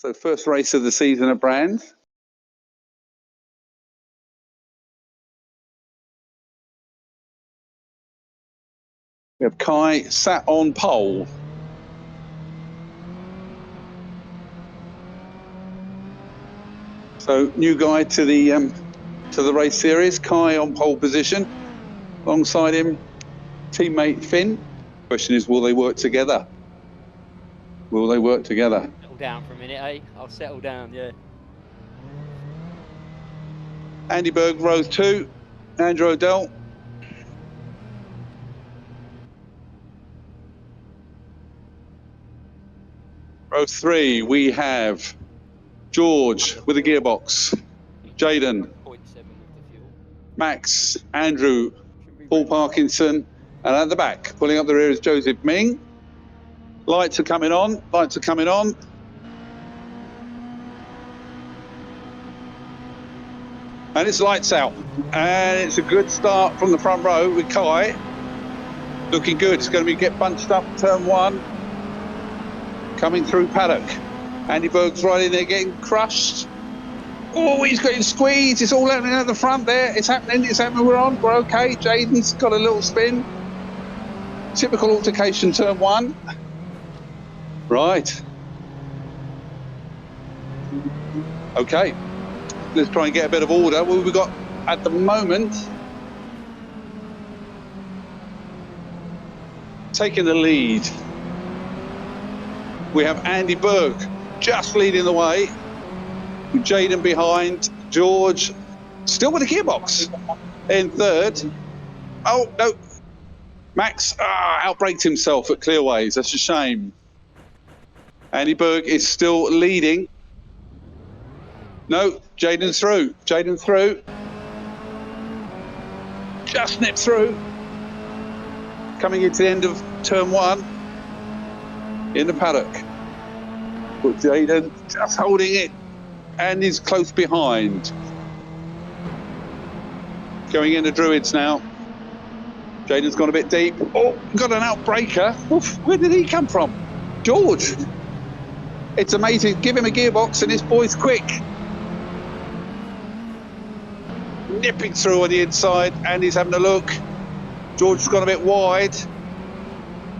So first race of the season at Brands. We have Kai sat on pole. So new guy to the race series, Kai on pole position. Alongside him, teammate Finn. Question is, will they work together? Will they work together? Settle down for a minute, eh? I'll settle down, yeah. Andy Berg, row 2. Andrew O'Dell. Row 3, we have George with a gearbox. Jaden. 0.7 with the fuel. Max, Andrew, Paul Parkinson, and at the back, pulling up the rear is Joseph Ming. Lights are coming on, lights are coming on. And it's lights out. And it's a good start from the front row with Kai. Looking good, it's going to get bunched up turn 1. Coming through paddock. Andy Berg's right in there getting crushed. Oh, he's getting squeezed. It's all happening at the front there. It's happening, we're on, we're okay. Jaden's got a little spin. Typical altercation, turn 1. Right. Okay. Let's try and get a bit of order. What we've got at the moment, taking the lead, we have Andy Berg just leading the way. Jaden behind, George still with a gearbox in third. Oh, no. Max outbraked himself at Clearways. That's a shame. Andy Berg is still leading. No, Jaden's through. Jaden through. Just nipped through. Coming into the end of turn 1 in the paddock. But Jaden just holding it and is close behind. Going into Druids now. Jaden's gone a bit deep. Oh, got an outbreaker. Oof, where did he come from? George. It's amazing. Give him a gearbox and this boy's quick. Nipping through on the inside and he's having a look. George's gone a bit wide.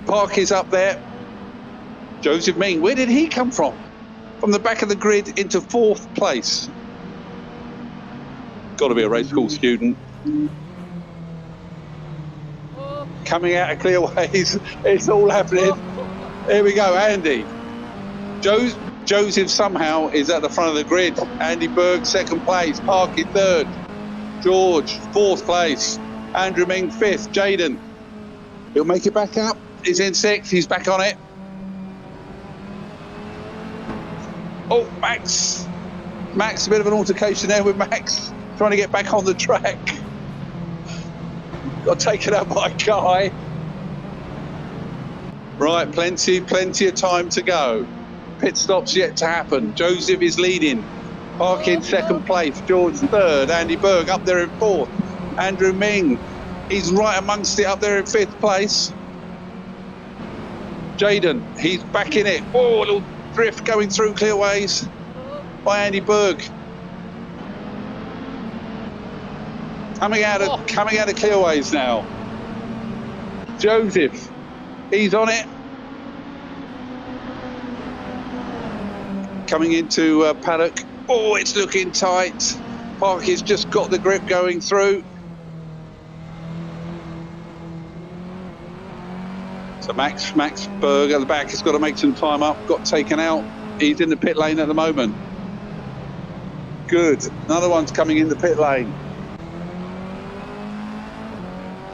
Park is up there. Joseph Ming, where did he come from? From the back of the grid into 4th place. Got to be a race school student. Coming out of Clearways, it's all happening. Here we go, Andy. Joseph somehow is at the front of the grid. Andy Berg, 2nd place. Park in 3rd. George, 4th place. Andrew Ming, 5th. Jaden, he'll make it back up. He's in 6th. He's back on it. Oh, Max. Max, a bit of an altercation there with Max. Trying to get back on the track. Got taken out by Kai. Right, plenty of time to go. Pit stop's yet to happen. Joseph is leading. Park in 2nd place. George 3rd. Andy Berg up there in 4th. Andrew Ming, he's right amongst it up there in 5th place. Jaden, he's back in it. Oh, a little drift going through Clearways by Andy Berg. Coming out of Clearways now. Joseph, he's on it. Coming into paddock. Oh, it's looking tight. Park has just got the grip going through. So Max Berg at the back has got to make some time up. Got taken out. He's in the pit lane at the moment. Good. Another one's coming in the pit lane.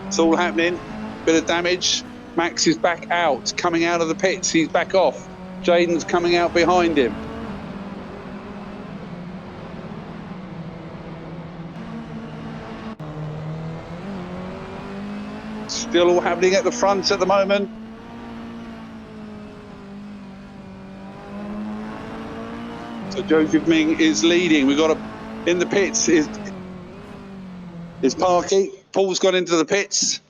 It's all happening. Bit of damage. Max is back out. Coming out of the pits. He's back off. Jaden's coming out behind him. Still all happening at the front at the moment. So Joseph Ming is leading. We've got in the pits is Parky. Paul's gone into the pits.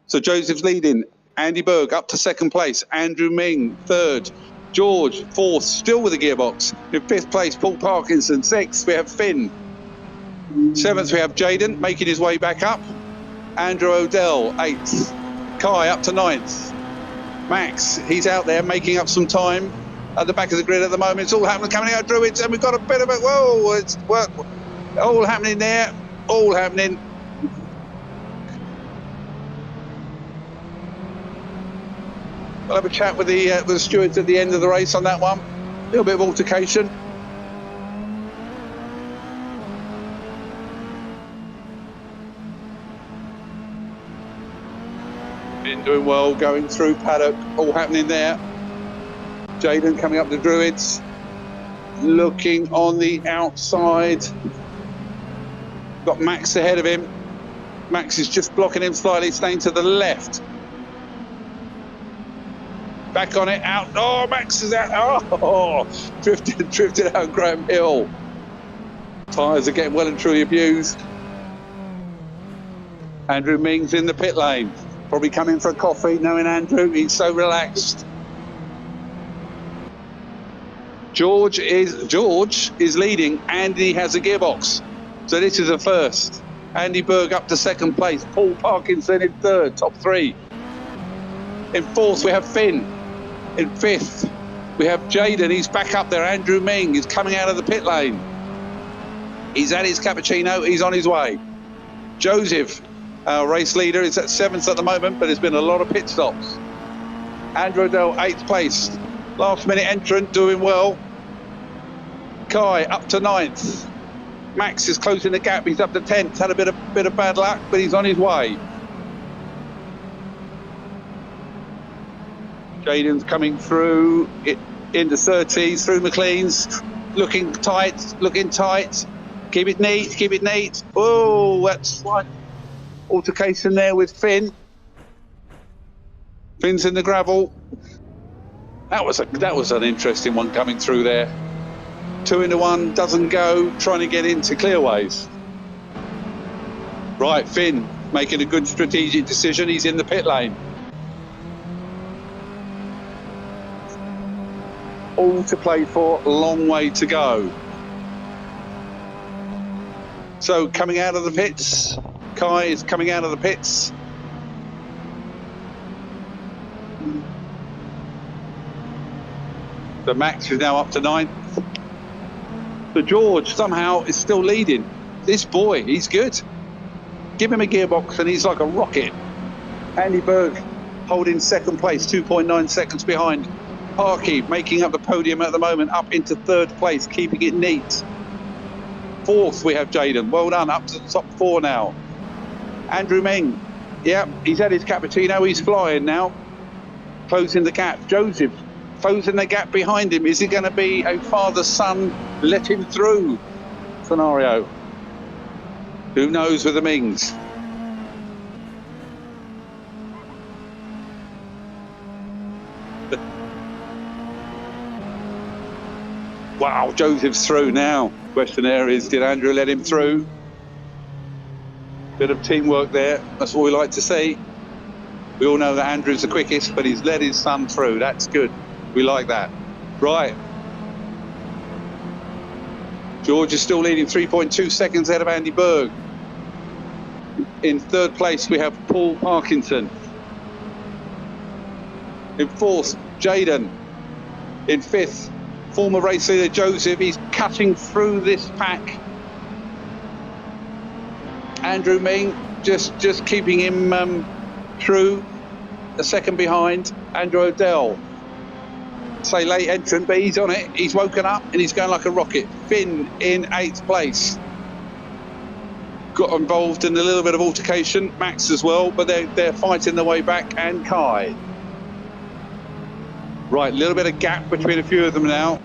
So Joseph's leading. Andy Berg up to 2nd place. Andrew Ming 3rd. George, fourth, still with the gearbox. In fifth place, Paul Parkinson. Sixth, we have Finn. Seventh, we have Jaden making his way back up. Andrew Odell, eighth. Kai up to ninth. Max, he's out there making up some time at the back of the grid at the moment. It's all happening, coming out Druids, and we've got a bit of it. Whoa, it's all happening there, all happening. We'll have a chat with the stewards at the end of the race on that one. A little bit of altercation. Been doing well, going through paddock, all happening there. Jaden coming up the Druids, looking on the outside. Got Max ahead of him. Max is just blocking him slightly, staying to the left. Back on it, out. Oh, Max is out. Oh, drifted out Graham Hill. Tyres are getting well and truly abused. Andrew Ming's in the pit lane. Probably coming for a coffee, knowing Andrew, he's so relaxed. George is leading. Andy has a gearbox. So this is a first. Andy Berg up to second place. Paul Parkinson in third, top three. In fourth, we have Finn. In fifth, we have Jaden. He's back up there. Andrew Ming is coming out of the pit lane. He's had his cappuccino. He's on his way. Joseph, our race leader, is at seventh at the moment, but there's been a lot of pit stops. Andrew Odell, eighth place. Last minute entrant, doing well. Kai up to ninth. Max is closing the gap. He's up to 10th. Had a bit of bad luck, but he's on his way. Jaden's coming through in the 30s, through McLean's. Looking tight. Keep it neat. Oh, that's like altercation there with Finn. Finn's in the gravel. That was an interesting one coming through there. 2 into 1 doesn't go, trying to get into clearways. Right, Finn making a good strategic decision. He's in the pit lane. All to play for, a long way to go. So coming out of the pits, Kai is coming out of the pits. The Max is now up to 9th. So George somehow is still leading. This boy, he's good. Give him a gearbox and he's like a rocket. Andy Berg holding second place, 2.9 seconds behind. Parky making up the podium at the moment, up into third place, keeping it neat. Fourth, we have Jaden. Well done, up to the top 4 now. Andrew Ming, yeah, he's had his cappuccino, he's flying now. Closing the gap. Joseph closing the gap behind him. Is it going to be a father-son let him through scenario? Who knows with the Mings? Wow, Joseph's through now. Question there is, did Andrew let him through? Bit of teamwork there. That's what we like to see. We all know that Andrew's the quickest, but he's led his son through. That's good. We like that. Right. George is still leading 3.2 seconds ahead of Andy Berg. In third place, we have Paul Parkinson. In fourth, Jaden. In fifth, former race leader Joseph. He's cutting through this pack. Andrew Ming just keeping him through. A second behind. Andrew Odell. Say late entrant, but he's on it. He's woken up and he's going like a rocket. Finn in 8th place. Got involved in a little bit of altercation. Max as well, but they're fighting their way back. And Kai. Right, a little bit of gap between a few of them now.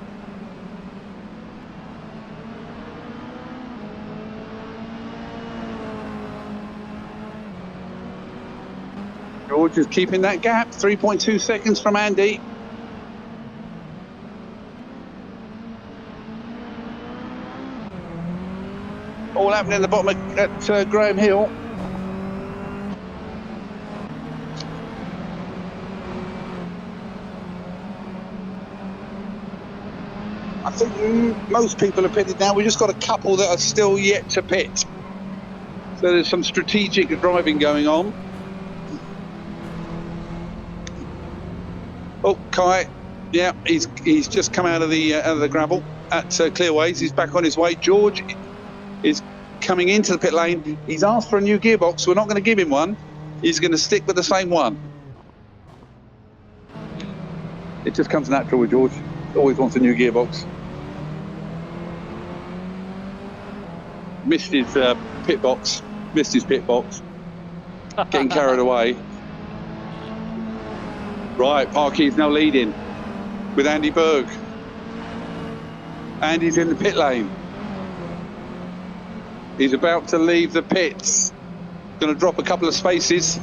George is keeping that gap. 3.2 seconds from Andy. All happening at the bottom at Graham Hill. I think most people are pitted now. We've just got a couple that are still yet to pit. So there's some strategic driving going on. Oh, Kai, yeah, he's just come out of the gravel at Clearways. He's back on his way. George is coming into the pit lane. He's asked for a new gearbox. We're not going to give him one. He's going to stick with the same one. It just comes natural with George. Always wants a new gearbox. Missed his pit box. Missed his pit box. Getting carried away. Right, Parky's now leading with Andy Berg. Andy's in the pit lane. He's about to leave the pits. Going to drop a couple of spaces.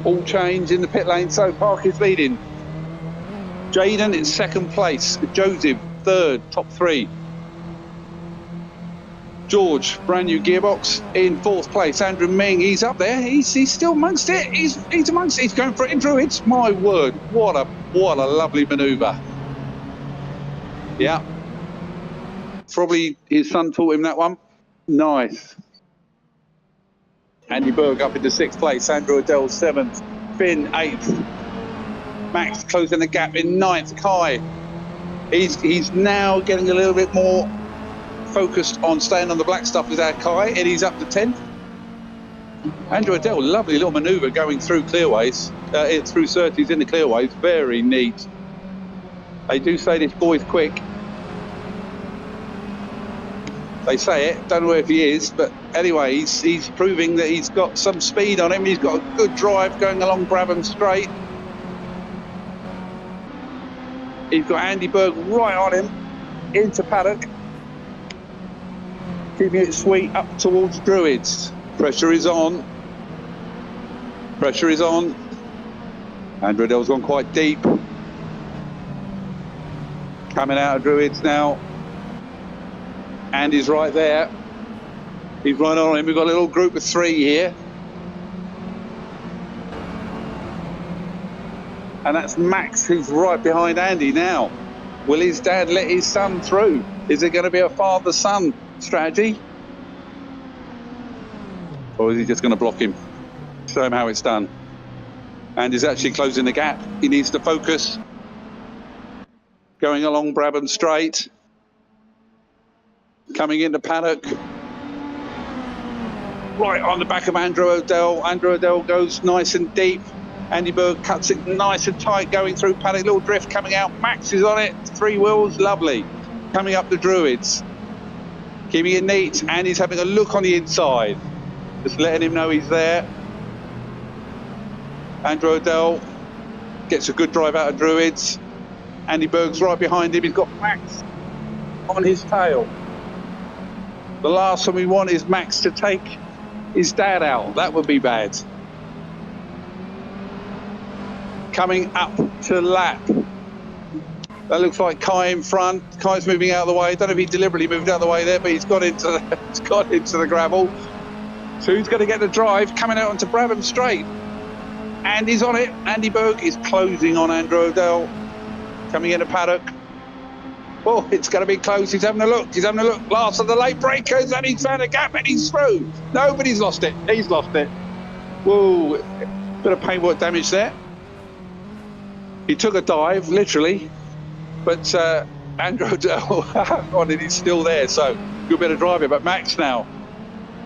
All change in the pit lane, so Parky's leading. Jaden in second place. Joseph, third, top three. George, brand new gearbox, in fourth place. Andrew Ming, he's up there. He's still amongst it. He's amongst it. He's going for it in Druids. My word, what a lovely manoeuvre. Yeah. Probably his son taught him that one. Nice. Andy Berg up into sixth place. Andrew Adele seventh. Finn eighth. Max closing the gap in ninth. Kai. He's now getting a little bit more focused on staying on the black stuff with our Kai, and he's up to 10th. Andrew Adele, lovely little manoeuvre going through clearways, through Surtees in the clearways, very neat. They do say this boy's quick. They say it, don't know if he is, but anyway, he's proving that he's got some speed on him. He's got a good drive going along Brabham Straight. He's got Andy Berg right on him, into paddock. Keeping it sweet up towards Druids. Pressure is on. Pressure is on. Andrew Adele's gone quite deep. Coming out of Druids now. Andy's right there. He's right on him. We've got a little group of three here. And that's Max, who's right behind Andy now. Will his dad let his son through? Is it going to be a father-son strategy? Or is he just going to block him? Show him how it's done. Andy's actually closing the gap. He needs to focus. Going along Brabham Straight. Coming into paddock. Right on the back of Andrew Odell. Andrew Odell goes nice and deep. Andy Berg cuts it nice and tight going through paddock. Little drift coming out. Max is on it. Three wheels. Lovely. Coming up the Druids. Keeping it neat. Andy's having a look on the inside. Just letting him know he's there. Andrew Odell gets a good drive out of Druids. Andy Berg's right behind him. He's got Max on his tail. The last one we want is Max to take his dad out. That would be bad. Coming up to lap. That looks like Kai in front. Kai's moving out of the way. I don't know if he deliberately moved out of the way there, but he's got into the gravel. So who's going to get the drive? Coming out onto Brabham Straight. Andy's on it. Andy Berg is closing on Andrew Odell. Coming into paddock. Oh, it's going to be close. He's having a look. He's having a look. Last of the late breakers, and he's found a gap, and he's through. Nobody's lost it. He's lost it. Whoa. Bit of paintwork damage there. He took a dive, literally. But Andrew Odell on it, he's still there. So good bit of driving. But Max now.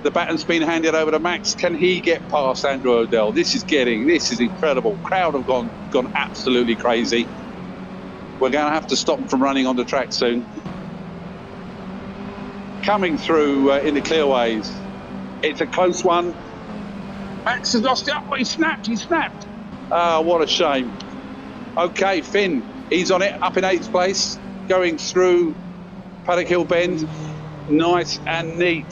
The baton's been handed over to Max. Can he get past Andrew Odell? This is incredible. Crowd have gone absolutely crazy. We're going to have to stop them from running on the track soon. Coming through in the clearways. It's a close one. Max has lost it. Oh, he snapped. Ah, what a shame. Okay, Finn, he's on it, up in 8th place, going through Paddock Hill Bend. Nice and neat.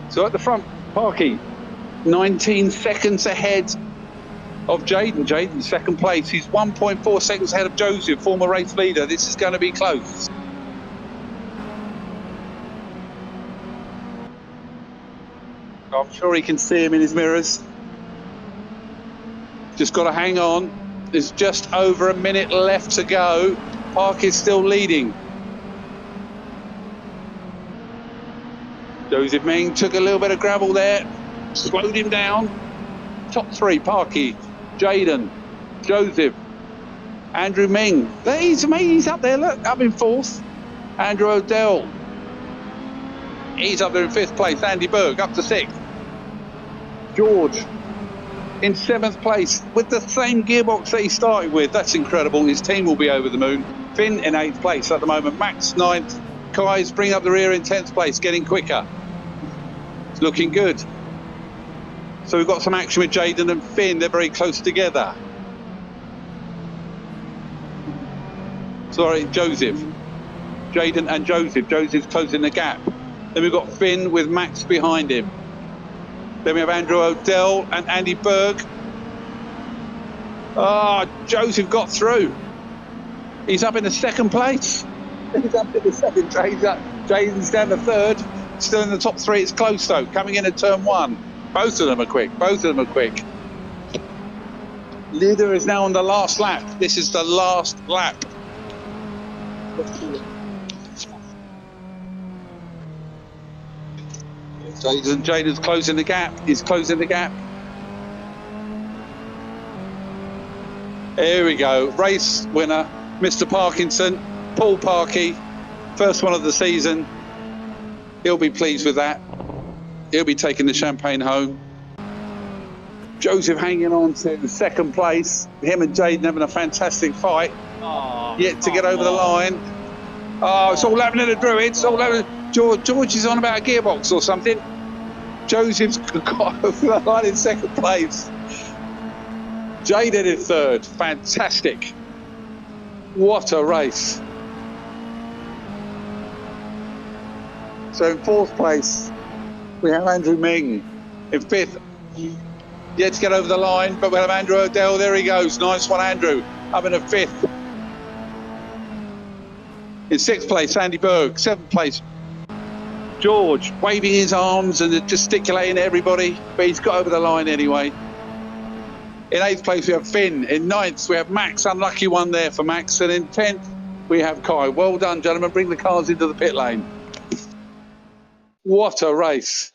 So at the front, Parky, 19 seconds ahead of Jaden. Jaden, second place. He's 1.4 seconds ahead of Joseph, former race leader. This is going to be close. I'm sure he can see him in his mirrors. Just got to hang on. There's just over a minute left to go. Park is still leading. Joseph Ming took a little bit of gravel there, slowed him down. Top three, Parky, Jaden, Joseph, Andrew Ming. He's up there, look, up in fourth. Andrew O'Dell. He's up there in fifth place. Andy Berg up to sixth. George in seventh place with the same gearbox that he started with. That's incredible. His team will be over the moon. Finn in eighth place at the moment. Max ninth. Kai's bring up the rear in 10th place, getting quicker. It's looking good. So we've got some action with Jaden and Finn. They're very close together. Sorry, Joseph. Jaden and Joseph. Joseph's closing the gap. Then we've got Finn with Max behind him. Then we have Andrew O'Dell and Andy Berg. Joseph got through. He's up in the second place. He's up in the second. Jaden's down the third. Still in the top three. It's close though. Coming in at turn one. Both of them are quick. Both of them are quick. Leader is now on the last lap. This is the last lap. Jaden's closing the gap. He's closing the gap. Here we go. Race winner, Mr. Parkinson, Paul Parkey. First one of the season. He'll be pleased with that. He'll be taking the champagne home. Joseph hanging on to second place. Him and Jaden having a fantastic fight. Yet to get over the line. It's all happening to Druids. All happening. George is on about a gearbox or something. Joseph's got over the line in second place. Jaden in third. Fantastic. What a race. So in fourth place, we have Andrew Ming. In fifth, yet to get over the line, but we have Andrew O'Dell. There he goes. Nice one, Andrew. Up in a fifth. In sixth place, Andy Berg. Seventh place, George, waving his arms and gesticulating at everybody, but he's got over the line anyway. In eighth place, we have Finn. In ninth, we have Max. Unlucky one there for Max. And in 10th, we have Kai. Well done, gentlemen. Bring the cars into the pit lane. What a race.